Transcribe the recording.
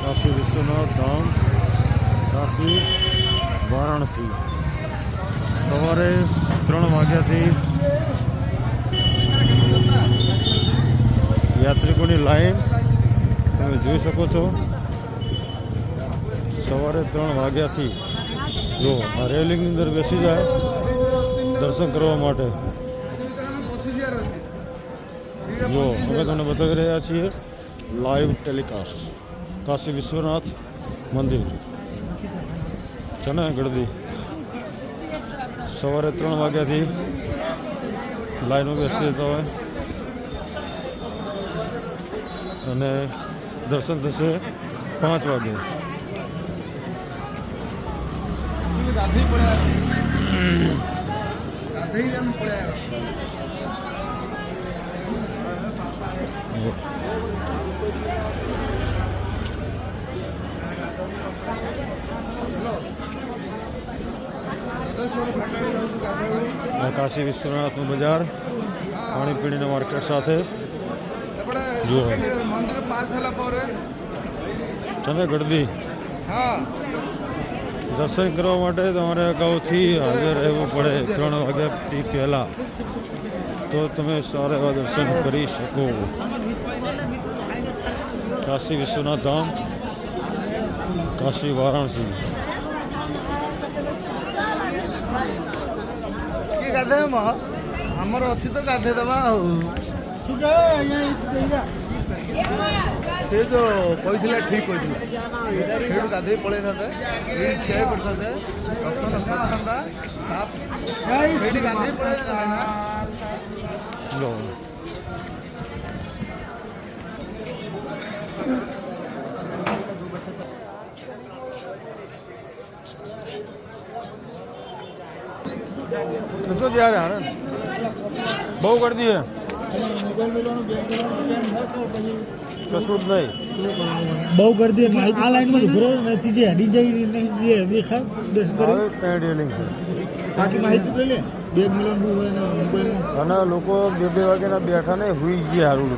काशी विश्वनाथ धाम काशी वाराणसी सवारे 3 વાગ્યાથી યાત્રિકોની લાઈન તમે જોઈ શકો છો। સવારે 3 વાગ્યાથી જો આ રેલિંગની અંદર બેસી જાય દર્શન કરવા માટે। જો અમે તમને બતાવી રહ્યા છીએ લાઈવ ટેલિકાસ્ટ કાશી વિશ્વનાથ મંદિર છે ને ગળદી। સવારે 3 વાગ્યાથી લાઈનમાં બેસી જતા હોય અને દર્શન થશે 5 વાગે। काशी विश्वनाथ बजार खाणी पीणी मार्केट साथ जो मंदिर पास चले गढ़दी दर्शन करने अगाऊ हाजर रहવું પડે 3 વાગ્યાથી પહેલા तो તમે सारा एवं दर्शन कर सको। काशी विश्वनाथ धाम काशी वाराणसी आमर अच्छी तो गाधे दबा से जो कही ठीक कही गाधे पड़े था दर्शन गाधे पड़े तो यार यार बहु कर दी है कसूर नहीं बहु कर दी आ लाइन में उभरो नहीं जे हडी जाई नहीं ये देखा देश करे ત્યાં ડેલિંગ છે બાકી માહિતી તો લે 2 મિલિયન હોય ને મોબાઈલમાં અને લોકો 2 વાગ્યાના બેઠા ને હુઈ ગયા હારું